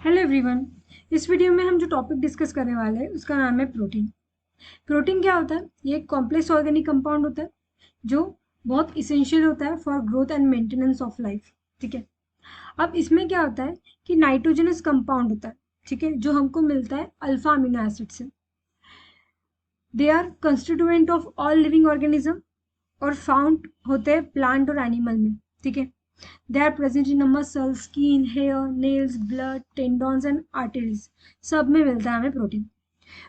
Hello everyone. इस video में हम जो टॉपिक डिस्कस करने वाले हैं उसका नाम है प्रोटीन। प्रोटीन क्या होता है? ये एक कॉम्प्लेक्स ऑर्गेनिक कंपाउंड होता है जो बहुत इसेंशियल होता है for growth and maintenance of life. ठीक है। अब इसमें क्या होता है कि नाइट्रोजनस कंपाउंड होता है, ठीक है, जो हमको मिलता है अल्फा अमीनो एसिड से। They are constituent of all living organism और फाउंड होते हैं प्लांट और एनिमल में। ठीक है। They are present in muscles, skin, hair, nails, blood, tendons and arteries। सब में मिलता है हमें प्रोटीन।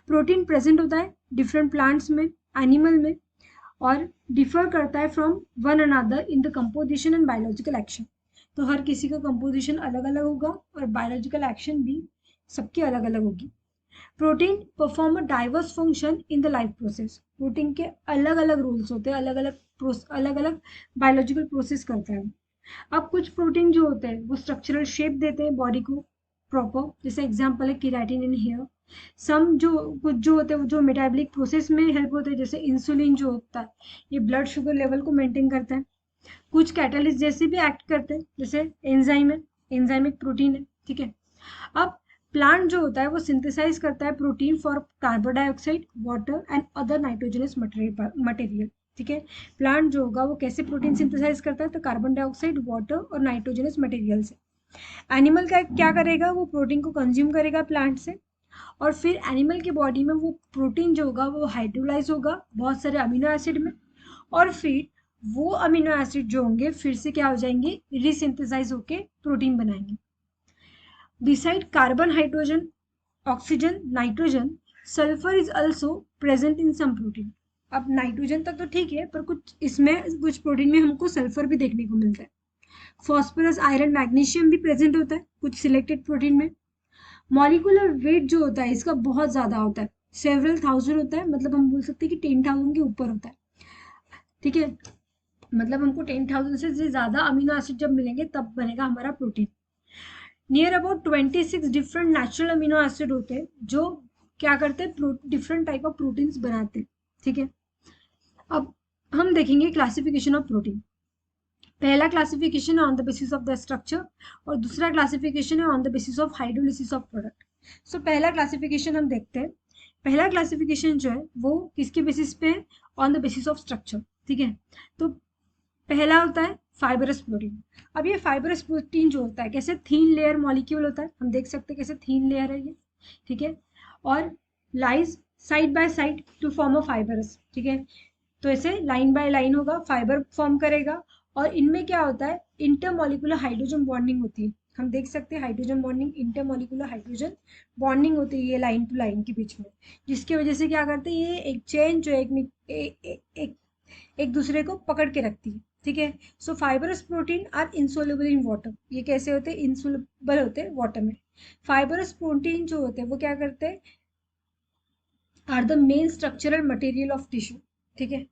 प्रोटीन प्रेजेंट होता है डिफरेंट प्लांट्स में, एनिमल में, और डिफर करता है from one another in the composition and biological action. तो हर किसी का कंपोजिशन अलग अलग होगा और बायोलॉजिकल एक्शन भी सबकी अलग अलग होगी। Protein perform a diverse function in the life process. Protein के अलग अलग रोल्स होते हैं, अलग अलग बायोलॉजिकल प्रोसेस करता है। अब कुछ प्रोटीन जो होते हैं वो स्ट्रक्चरल शेप देते हैं बॉडी को प्रॉपर, जैसे एग्जांपल है केराटिन इन हेयर। सम जो कुछ जो होते हैं वो जो मेटाबॉलिक प्रोसेस में हेल्प होते हैं, जैसे इंसुलिन जो होता है ये ब्लड शुगर लेवल को मेंटेन करता है। कुछ कैटलिस्ट जैसे भी एक्ट करते हैं, जैसे एंजाइम है, एंजाइम एक प्रोटीन है। ठीक है। अब प्लांट जो होता है वो सिंथेसाइज करता है protein for carbon dioxide, water and other nitrogenous material. ठीक है। प्लांट जो होगा वो कैसे प्रोटीन सिंथेसाइज करता है? तो कार्बन डाइऑक्साइड, वाटर और नाइट्रोजनस मटेरियल से। एनिमल का क्या करेगा? वो प्रोटीन को कंज्यूम करेगा प्लांट से, और फिर एनिमल की बॉडी में वो प्रोटीन जो होगा वो हाइड्रोलाइज होगा बहुत सारे अमीनो एसिड में, और फिर वो अमीनो एसिड जो होंगे फिर से क्या हो जाएंगे? रिसिंथेसाइज होके प्रोटीन बनाएंगे। Beside carbon, hydrogen, oxygen, nitrogen, sulfur is also present in some protein। अब नाइट्रोजन तक तो ठीक है, पर कुछ प्रोटीन में हमको सल्फर भी देखने को मिलता है। फॉस्फोरस, आयरन, मैग्नीशियम भी प्रेजेंट होता है कुछ सिलेक्टेड प्रोटीन में। मॉलिकुलर वेट जो होता है इसका बहुत ज्यादा होता है, सेवरल थाउजेंड होता है, मतलब हम बोल सकते हैं कि 10,000 के ऊपर होता है। ठीक है। मतलब हमको 10,000 से ज्यादा अमीनो एसिड जब मिलेंगे तब बनेगा हमारा protein. Near about 26 different natural amino acid होते हैं जो क्या करते हैं? डिफरेंट टाइप ऑफ प्रोटीन्स बनाते हैं। ठीक है। अब हम देखेंगे क्लासिफिकेशन ऑफ प्रोटीन। पहला क्लासिफिकेशन है on the basis of the structure, और दूसरा क्लासिफिकेशन है on the basis of hydrolysis of product. So पहला क्लासिफिकेशन हम देखते हैं। पहला क्लासिफिकेशन जो है वो किसके बेसिस पे है? On the basis of structure. ठीक है। तो पहला होता है फाइबरस प्रोटीन। अब ये फाइबरस प्रोटीन जो होता है कैसे थीन लेयर मॉलिक्यूल होता है, हम देख सकते हैं कैसे थीन लेयर है ये। ठीक है। और lies side by side to form a fibrous. ठीक है। तो ऐसे लाइन बाय लाइन होगा, फाइबर फॉर्म करेगा, और इनमें क्या होता है? इंटरमॉलिक्यूलर हाइड्रोजन बॉन्डिंग होती है। हम देख सकते हैं hydrogen bonding, intermolecular hydrogen bonding होती है ये लाइन टू लाइन के बीच में, जिसकी वजह से क्या करते हैं? ये एक चेन जो एक दूसरे को पकड़ के रखती है। ठीक है। So fibrous protein are insoluble in water. ये कैसे होते हैं? इंसोल्युबल होते हैं वाटर में। फाइबरस प्रोटीन जो होते हैं वो क्या करते हैं? Are the main structural material of tissue. ठीक है।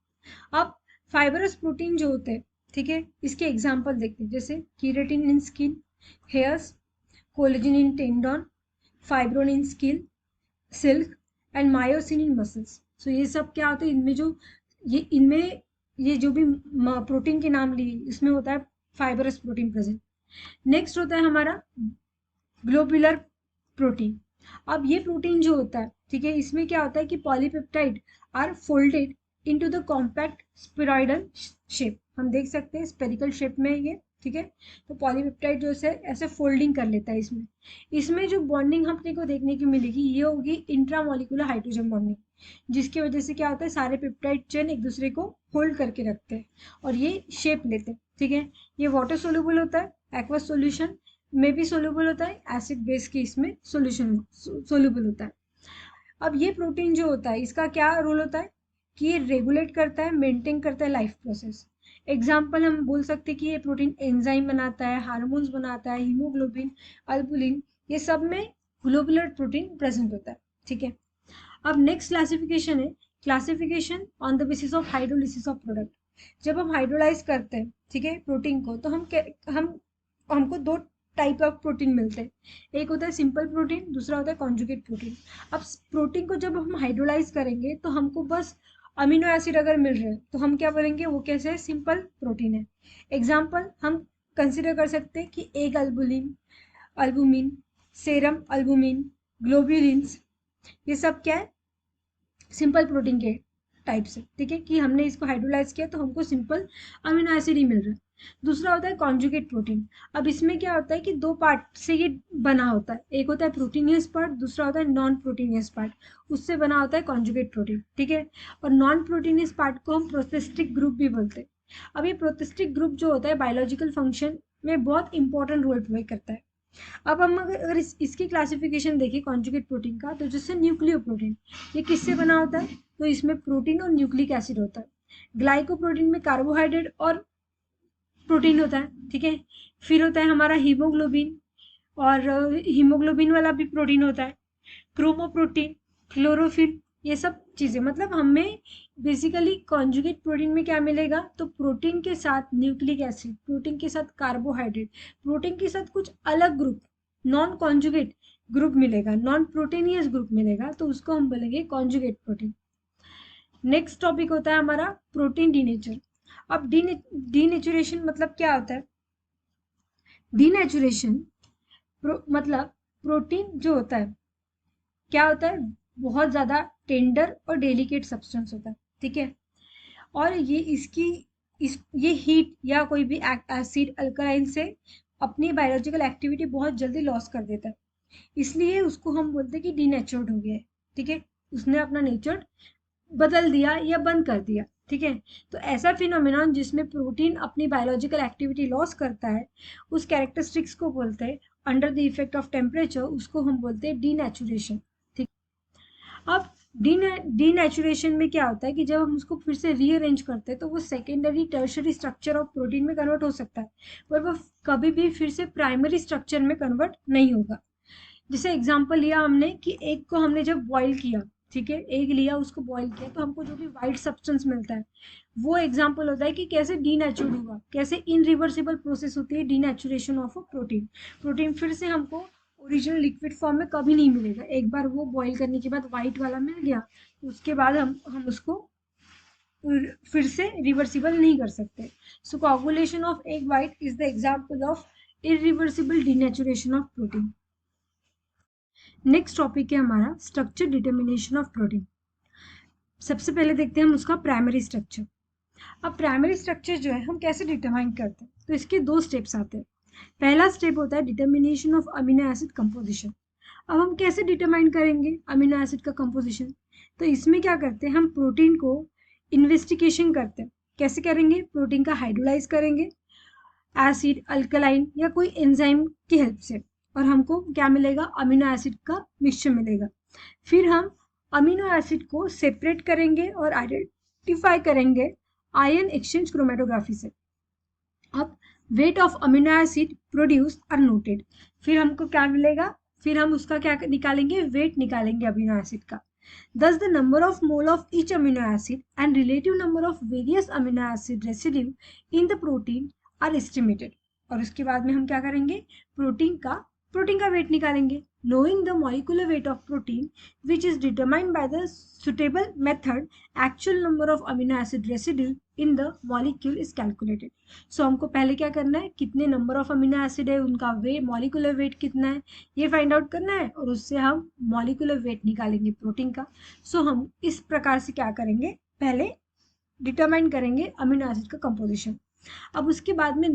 अब फाइबरस प्रोटीन जो होते हैं, ठीक है, इसके एग्जांपल देखते हैं, जैसे keratin in skin, hairs, collagen in tendon, fibroin in skin, silk and myosin in muscles. So ये सब क्या होते हैं? इनमें ये जो भी प्रोटीन के नाम लिए इसमें होता है फाइबरस प्रोटीन प्रेजेंट। नेक्स्ट होता है हमारा ग्लोबुलर प्रोटीन। अब ये प्रोटीन जो होता है, ठीक है, इसमें क्या होता है कि polypeptide are folded into the compact spheroidal shape. हम देख सकते हैं स्पेरिकल शेप में ये। ठीक है। तो पॉलीपेप्टाइड जो है ऐसे फोल्डिंग कर लेता है इसमें। इसमें जो बॉन्डिंग अपने को देखने की मिलेगी ये होगी इंट्रामोलिकुलर हाइड्रोजन बॉन्डिंग, जिसकी वजह से क्या होता है? सारे पेप्टाइड चेन एक दूसरे को होल्ड करके रखते हैं और ये शेप लेते हैं। ठीक है। ये वाटर सोल्यूबल होता है, एक्वस सॉल्यूशन में भी सोल्यूबल होता है, एसिड बेस के इसमें सोल्यूशन सोल्यूबल होता है। अब ये प्रोटीन जो होता है इसका क्या रोल होता है कि ये रेगुलेट करता है, मेंटेन करता है लाइफ प्रोसेस। एग्जाम्पल हम बोल सकते हैं कि ये प्रोटीन एंजाइम बनाता है, हार्मोन्स बनाता है, हीमोग्लोबिन, अल्बुलिन, ये सब में ग्लोबुलर प्रोटीन प्रेजेंट होता है। ठीक है। अब नेक्स्ट क्लासिफिकेशन है classification on the basis of hydrolysis of product. जब हम हाइड्रोलाइज करते हैं, ठीक है, प्रोटीन को, तो हम हमको दो टाइप ऑफ प्रोटीन मिलते हैं। एक होता है सिंपल प्रोटीन, दूसरा होता है कॉन्जुगेट प्रोटीन। अब प्रोटीन को जब हम हाइड्रोलाइज करेंगे तो हमको बस अमीनो एसिड अगर मिल रहे हैं तो हम क्या बोलेंगे? वो कैसे है? सिंपल प्रोटीन है। एग्जाम्पल हम कंसिडर कर सकते हैं कि एक अल्बुमिन, सेरम अल्बुमिन, ग्लोब्यूलिन्स, ये सब क्या है, सिंपल प्रोटीन के टाइप से, ठीक है, कि हमने इसको हाइड्रोलाइज किया तो हमको सिंपल अमीनो एसिड ही मिल रहा है। दूसरा होता है कॉन्जुगेट प्रोटीन। अब इसमें क्या होता है कि दो पार्ट से ये बना होता है, एक होता है प्रोटीनियस पार्ट, दूसरा होता है नॉन प्रोटीनियस पार्ट, उससे बना होता है कॉन्जुगेट प्रोटीन, ठीक है। और नॉन प्रोटीनियस पार्ट को हम प्रोस्टिक ग्रुप भी बोलते हैं। अब ये प्रोस्टिक ग्रुप जो होता है बायोलॉजिकल फंक्शन में बहुत इंपॉर्टेंट रोल प्ले करता है। अब हम अगर इसकी क्लासिफिकेशन देखें कॉन्जुगेट प्रोटीन का, तो जैसे न्यूक्लियोप्रोटीन, ये किससे बना होता है, तो इसमें प्रोटीन और न्यूक्लिक एसिड होता है। ग्लाइकोप्रोटीन में कार्बोहाइड्रेट और प्रोटीन होता है, ठीक है। फिर होता है हमारा हीमोग्लोबिन, और हीमोग्लोबिन वाला भी प्रोटीन होता है। क्रोमोप्रोटीन, क्लोरोफिल, ये सब चीजें, मतलब हमें बेसिकली कॉन्जुगेट प्रोटीन में क्या मिलेगा, तो प्रोटीन के साथ न्यूक्लिक एसिड, प्रोटीन के साथ कार्बोहाइड्रेट, प्रोटीन के साथ कुछ अलग ग्रुप, नॉन कॉन्जुगेट ग्रुप मिलेगा, नॉन प्रोटीनियस ग्रुप मिलेगा, तो उसको हम बोलेंगे कॉन्जुगेट प्रोटीन। नेक्स्ट टॉपिक होता है हमारा प्रोटीन डीनेचर। अब डीनेचुरेशन मतलब क्या होता है, डीनेचुरेशन मतलब प्रोटीन जो होता है क्या होता है, बहुत ज्यादा टेंडर और डेलिकेट सब्सटेंस होता है, ठीक है। और ये ये हीट या कोई भी एसिड अल्कलाइन से अपनी बायोलॉजिकल एक्टिविटी बहुत जल्दी लॉस कर देता है, इसलिए उसको हम बोलते हैं कि डीनेचर्ड हो गया है, ठीक है, उसने अपना नेचर बदल दिया या बंद कर दिया, ठीक है। तो ऐसा फिनोमिनन जिसमें प्रोटीन अपनी बायोलॉजिकल एक्टिविटी लॉस करता है, उस कैरेक्टरिस्टिक्स को बोलते हैं under the effect of temperature, उसको हम बोलते हैं डीनेचुरेशन, ठीक। अब डीनेचुरेशन में क्या होता है कि जब हम उसको फिर से रीअरेंज करते हैं तो वो secondary tertiary structure of protein में कन्वर्ट हो सकता है, पर वो कभी भी फिर से प्राइमरी स्ट्रक्चर में कन्वर्ट नहीं होगा। जैसे एग्जांपल लिया हमने कि एग को हमने जब बॉईल किया, ठीक है, एग लिया उसको बॉईल किया तो हमको जो भी वाइट सब्सटेंस मिलता है, वो एग्जांपल होता है कि कैसे डीनेचुर्ड हुआ, कैसे इनरिवर्सिबल प्रोसेस होती है denaturation of a protein. Protein फिर से हमको ओरिजिनल लिक्विड फॉर्म में कभी नहीं मिलेगा, एक बार वो बॉईल करने के बाद वाइट वाला मिल गया तो उसके बाद हम उसको फिर से रिवर्सिबल नहीं कर सकते। So coagulation of egg white is the example of irreversible denaturation of protein. Next topic है हमारा स्ट्रक्चर डिटर्मिनेशन ऑफ प्रोटीन। सबसे पहले देखते हैं हम उसका प्राइमरी स्ट्रक्चर। अब प्राइमरी स्ट्रक्चर जो है हम कैसे डिटरमाइन करते हैं, तो इसके दो स्टेप्स आते हैं। पहला स्टेप होता है determination of amino acid composition. अब हम कैसे डिटरमाइन करेंगे अमीनो एसिड का कंपोजिशन, तो इसमें क्या करते हैं हम प्रोटीन को इन्वेस्टिगेशन करते हैं। कैसे करेंगे, प्रोटीन का हाइड्रोलाइज करेंगे एसिड अल्कलाइन या कोई एंजाइम की हेल्प से, और हमको क्या मिलेगा, अमीनो एसिड का मिक्सचर मिलेगा। फिर हम अमीनो एसिड को सेपरेट करेंगे और आइडेंटिफाई करेंगे आयन एक्सचेंज क्रोमेटोग्राफी से। अब weight of amino acid produce are noted. फिर हमको क्या मिलेगा, फिर हम उसका क्या निकालेंगे, वेट निकालेंगे अमीनो एसिड का। Thus, the number of mole of each amino acid and relative number of various amino acid residue in the protein are estimated. और उसके बाद में हम क्या करेंगे, प्रोटीन का वेट निकालेंगे। Knowing the molecular weight of protein, which is determined by the suitable method, actual number of amino acid residue in the molecule is calculated. So हमको पहले क्या करना है, कितने नंबर ऑफ अमीनो एसिड है, उनका वेट, मॉलिक्यूलर वेट कितना है, ये फाइंड आउट करना है, और उससे हम मॉलिक्यूलर वेट निकालेंगे प्रोटीन का। सो हम इस प्रकार से क्या करेंगे, पहले डिटरमाइन करेंगे अमीनो एसिड का कंपोजिशन। अब उसके बाद में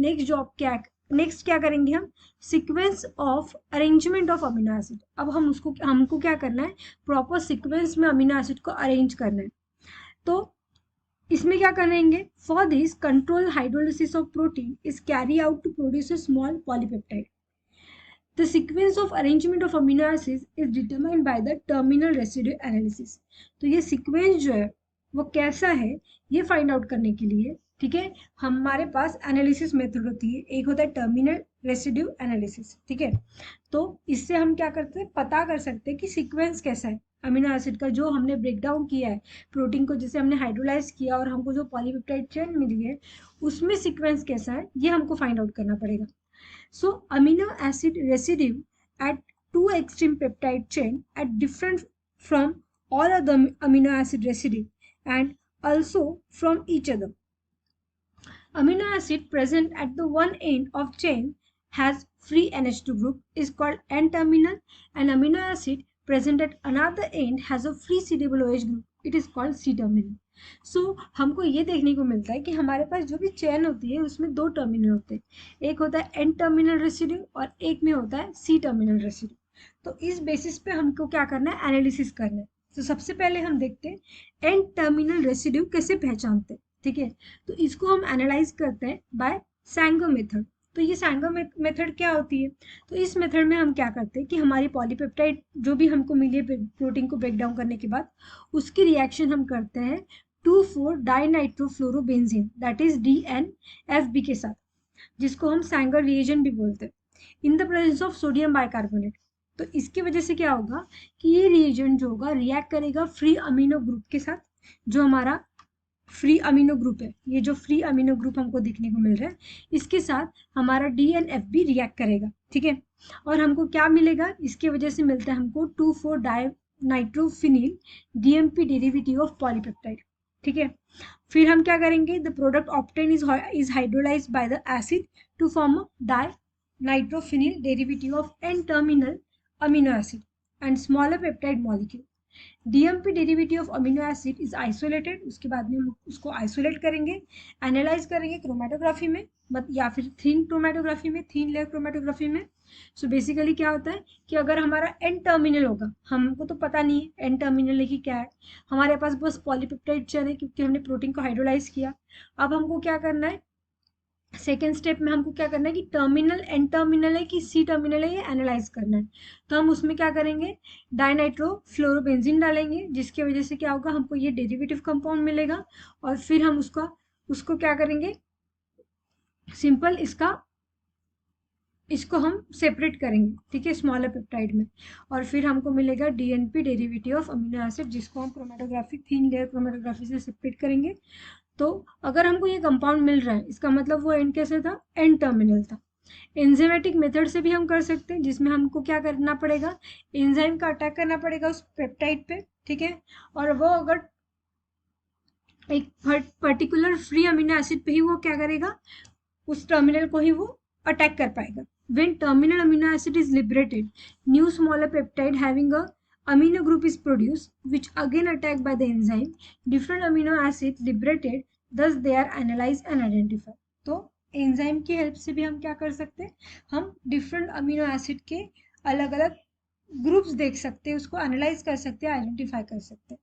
नेक्स्ट क्या करेंगे हम, sequence of arrangement of amino acid. अब हमको क्या करना है, प्रॉपर सीक्वेंस में अमीनो एसिड को अरेंज करना है। तो इसमें क्या करेंगे, for this control hydrolysis of protein is carry out to produce a small polypeptide. The sequence of arrangement of amino acids is determined by the terminal residue analysis. तो ये sequence जो है वो कैसा है, ये फाइंड आउट करने के लिए, ठीक है, हमारे पास एनालिसिस मेथड होती है। एक होता है टर्मिनल रेसिड्यू एनालिसिस, ठीक है। तो इससे हम क्या करते हैं, पता कर सकते हैं कि सीक्वेंस कैसा है अमीनो एसिड का, जो हमने ब्रेक डाउन किया है प्रोटीन को, जैसे हमने हाइड्रोलाइज किया और हमको जो पॉलीपेप्टाइड चेन मिली है उसमें सीक्वेंस कैसा है, ये हमको फाइंड आउट करना पड़ेगा। So amino acid residue at two extreme peptide chain are different from all other amino acid residue and also from each other. Amino acid present at the one end of chain has free NH2 group is called N-terminal. An amino acid present at another end has a free suitable OH group. It is called C-terminal. सो हमको ये देखने को मिलता है कि हमारे पास जो भी चेन होती है उसमें दो टर्मिनल होते हैं, एक होता है N-terminal रेसिड्यू और एक में होता है C-terminal रेसिड्यू. तो इस बेसिस पे हमको क्या करना है, एनालिसिस करना है. तो सबसे पहले हम देखते हैं N-terminal रेसिड्यू कैसे पहचानते हैं. ठीक है, तो इसको हम एनालाइज करते हैं बाय सैंगो मेथड. तो ये सैंगो मेथड क्या होती है, तो इस मेथड में हम क्या करते हैं कि हमारी पॉलीपेप्टाइड जो भी हमको मिली है प्रोटीन को ब्रेक डाउन करने के बाद उसकी रिएक्शन हम करते हैं 2,4-डाइनाइट्रोफ्लोरोबेंजीन दैट इज DNFB के साथ, जिसको हम सैंगर रिएजेंट भी बोलते हैं, in the presence of sodium bicarbonate. तो इसकी वजह से क्या होगा कि ये रिएजेंट जो होगा रिएक्ट करेगा फ्री अमीनो ग्रुप के साथ. जो हमारा फ्री अमीनो ग्रुप है, ये जो फ्री अमीनो ग्रुप हमको देखने को मिल रहा है, इसके साथ हमारा DNFB रिएक्ट करेगा. ठीक है, और हमको क्या मिलेगा, इसकी वजह से मिलता है हमको two four dinitrophenyl DMP derivative of polypeptide. ठीक है, फिर हम क्या करेंगे, the product obtain is hydrolysed by the acid to form a dinitrophenyl derivative of N-terminal amino acid and smaller peptide molecule. DMP derivative of amino acid is isolated. उसके बाद में हम उसको आइसोलेट करेंगे, एनालाइज करेंगे क्रोमेटोग्राफी में या फिर थिन क्रोमेटोग्राफी में, थिन लेयर क्रोमेटोग्राफी में. सो बेसिकली क्या होता है कि अगर हमारा N-terminal होगा, हमको तो पता नहीं है N-terminal की क्या है, हमारे पास बस पॉलीपेप्टाइड चेन है क्योंकि हमने प्रोटीन को हाइड्रोलाइज किया. अब हमको क्या करना है, सेकेंड स्टेप में हमको क्या करना है कि टर्मिनल N-terminal है कि C-terminal है ये एनालाइज करना है. तो हम उसमें क्या करेंगे, डाइनाइट्रोफ्लोरोबेंजीन डालेंगे, जिसकी वजह से क्या होगा, हमको ये डेरिवेटिव कंपाउंड मिलेगा. और फिर हम उसको क्या करेंगे, सिंपल इसको हम सेपरेट करेंगे. ठीक है, स्मॉलर पेप्टाइड में. और फिर हमको मिलेगा DNP derivative of amino acid, जिसको हम क्रोमेटोग्राफी, थिन लेयर क्रोमेटोग्राफी से सेपरेट करेंगे. तो अगर हमको ये कंपाउंड मिल रहा है, इसका मतलब वो एंड कैसे था, N-terminal था. एंजाइमेटिक मेथड से भी हम कर सकते हैं, जिसमें हमको क्या करना पड़ेगा, एंजाइम का अटैक करना पड़ेगा उस पेप्टाइड पे. ठीक है, और वो अगर एक पर्टिकुलर फ्री अमीनो एसिड पे ही वो क्या करेगा, उस टर्मिनल को ही वो अटैक कर पाएगा. When terminal amino acid is liberated, new smaller peptide having a amino group is produced, which again attacked by the enzyme. Different amino acid liberated, thus they are analyzed and identified. तो enzyme की help से भी हम क्या कर सकते हैं, हम डिफरेंट अमीनो एसिड के अलग अलग ग्रुप्स देख सकते हैं, उसको एनालाइज कर सकते हैं, आइडेंटिफाई कर सकते हैं.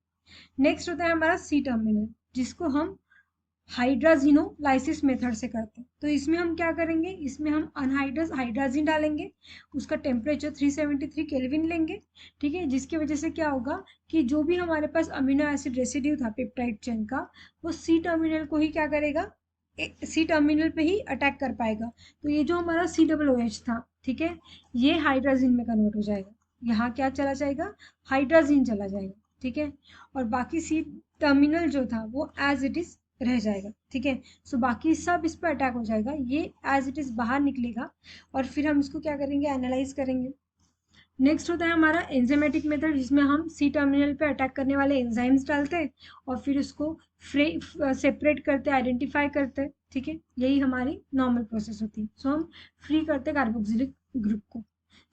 नेक्स्ट होता है हमारा C-terminal, जिसको हम हाइड्राजिनोलाइसिस मेथड से करते हैं. तो इसमें हम क्या करेंगे, इसमें हम अनहाइड्रस हाइड्राजिन डालेंगे, उसका टेम्परेचर 373 केल्विन लेंगे. ठीक है, जिसकी वजह से क्या होगा कि जो भी हमारे पास अमीनो एसिड रेसिड्यू था पेप्टाइड चेन का, वो C-terminal को ही क्या करेगा, C-terminal पे ही अटैक कर पाएगा. तो ये जो हमारा COOH था, ठीक है, ये हाइड्राजिन में कन्वर्ट हो जाएगा. यहाँ क्या चला जाएगा, हाइड्राजिन चला जाएगा. ठीक है, और बाकी C-terminal जो था वो एज इट इज रह जाएगा. ठीक है, सो बाकी सब इस पर अटैक हो जाएगा, ये एज इट इज बाहर निकलेगा. और फिर हम इसको क्या करेंगे, एनालाइज करेंगे. नेक्स्ट होता है हमारा एंजाइमेटिक मेथड, जिसमें हम C-terminal पे अटैक करने वाले एंजाइम्स डालते हैं और फिर उसको सेपरेट करते हैं, आइडेंटिफाई करते हैं. ठीक है, यही हमारी नॉर्मल प्रोसेस होती है. सो हम फ्री करते हैं कार्बोक्सिलिक ग्रुप को.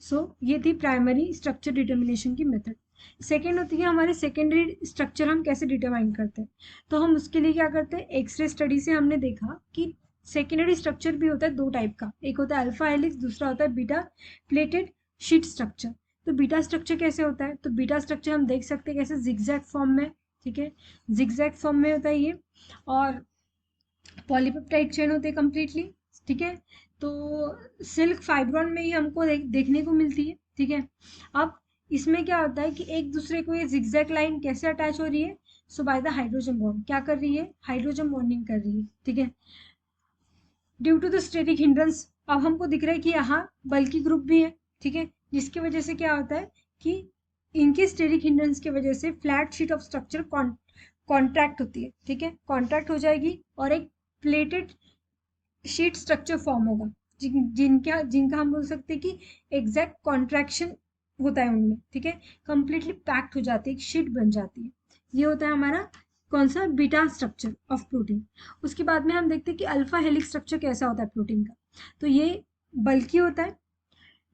सो ये थी प्राइमरी स्ट्रक्चर डिटर्मिनेशन की मेथड. सेकेंड होती है हमारे सेकेंडरी स्ट्रक्चर, हम कैसे डिटरमाइन करते हैं. तो हम उसके लिए क्या करते हैं, एक्सरे स्टडी से हमने देखा कि सेकेंडरी स्ट्रक्चर भी होता है दो टाइप का, एक होता है अल्फा हेलिक्स, दूसरा होता है बीटा प्लेटेड शीट स्ट्रक्चर. तो बीटा स्ट्रक्चर कैसे होता है, तो बीटा स्ट्रक्चर हम देख सकते हैं कैसे, जिगजैग फॉर्म में. ठीक है, जिगजैग फॉर्म में होता है ये, और पॉलीपेप्टाइड चेन होते हैं कंप्लीटली. ठीक है, तो सिल्क फाइब्रॉन में ही हमको देखने को मिलती है. ठीक है, अब इसमें क्या होता है कि एक दूसरे को ये जिगजैग लाइन कैसे अटैच हो रही है, सो बाय द हाइड्रोजन बॉन्ड. क्या कर रही है, हाइड्रोजन बॉन्डिंग कर रही है. ठीक है, due to the steric hindrance, अब हमको दिख रहा है कि यहाँ बल्कि ग्रुप भी है. ठीक है, जिसकी वजह से क्या होता है कि इनके स्टेरिक हिंड्रेंस की वजह से flat sheet of structure contract होती है. ठीक है, कॉन्ट्रैक्ट हो जाएगी और एक प्लेटेड शीट स्ट्रक्चर फॉर्म होगा, जिनका हम बोल सकते हैं कि एग्जैक्ट कॉन्ट्रैक्शन होता है उनमें. ठीक है, कंप्लीटली पैक्ड हो जाती है, एक शीट बन जाती है. ये होता है हमारा कौन सा, बीटा स्ट्रक्चर ऑफ प्रोटीन. उसके बाद में हम देखते हैं कि अल्फा हेलिक्स स्ट्रक्चर कैसा होता है प्रोटीन का. तो ये बल्कि होता है,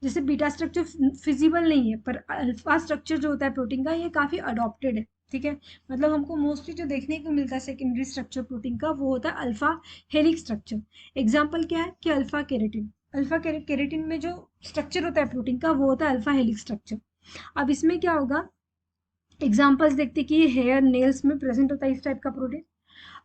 जैसे बीटा स्ट्रक्चर फिजिबल नहीं है, पर अल्फा स्ट्रक्चर जो होता है प्रोटीन का ये काफ़ी अडॉप्टेड है, ठीक है। मतलब हमको मोस्टली जो देखने को मिलता है सेकेंडरी स्ट्रक्चर प्रोटीन का वो होता है अल्फा हेलिक्स स्ट्रक्चर। एग्जाम्पल क्या है कि अल्फा केरेटिन, अल्फा केरेटिन में जो स्ट्रक्चर होता है प्रोटीन का वो होता है अल्फा हेलिक्स स्ट्रक्चर। अब इसमें क्या होगा, एग्जाम्पल्स देखते कि ये हेयर नेल्स में प्रेजेंट होता है इस टाइप का प्रोटीन।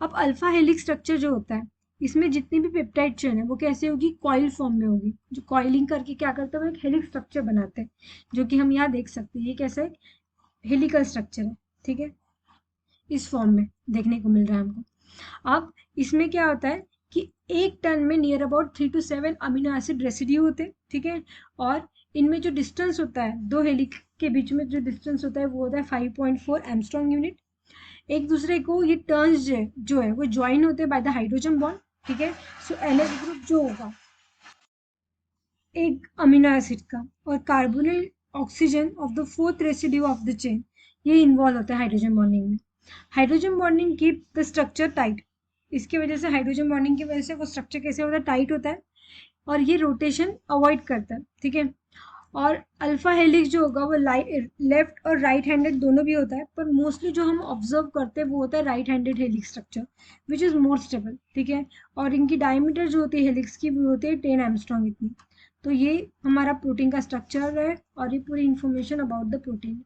अब अल्फा हेलिक्स स्ट्रक्चर जो होता है इसमें जितनी भी पेप्टाइड चेन है वो कैसे होगी, कॉइल फॉर्म में होगी, जो कॉइलिंग करके क्या करते हैं वो एक हेलिक्स स्ट्रक्चर बनाते हैं, जो कि हम यहाँ देख सकते हैं। ये कैसे हेलिकल स्ट्रक्चर है, ठीक है, इस फॉर्म में देखने को मिल रहा है हमको। अब इसमें क्या होता है कि एक टन में near about 3 to 7 amino acid residue होते हैं, ठीक है। और इनमें जो डिस्टेंस होता है दो हेलिक के बीच में जो डिस्टेंस होता है वो होता है 5.4 एंगस्ट्रॉम यूनिट। एक दूसरे को ये टर्न्स जो है वो ज्वाइन होते हैं बाय द हाइड्रोजन बॉन्ड, ठीक है। सो NH ग्रुप जो होगा एक अमीनो एसिड का और carbonyl oxygen of the fourth residue of the chain, ये इन्वॉल्व होता है हाइड्रोजन बॉन्डिंग में। Hydrogen bonding keep the structure tight, इसकी वजह से हाइड्रोजन बॉन्डिंग की वजह से वो स्ट्रक्चर कैसे होता है, टाइट होता है, और ये रोटेशन अवॉइड करता है, ठीक है। और अल्फा हेलिक्स जो होगा वो लेफ्ट और राइट हैंडेड दोनों भी होता है, पर मोस्टली जो हम ऑब्जर्व करते हैं वो होता है right handed helix structure which is more stable, ठीक है। और इनकी डायमीटर जो होती है हेलिक्स की वो होती है 10 एंगस्ट्रॉम इतनी। तो ये हमारा प्रोटीन का स्ट्रक्चर है और ये पूरी इंफॉर्मेशन अबाउट द प्रोटीन।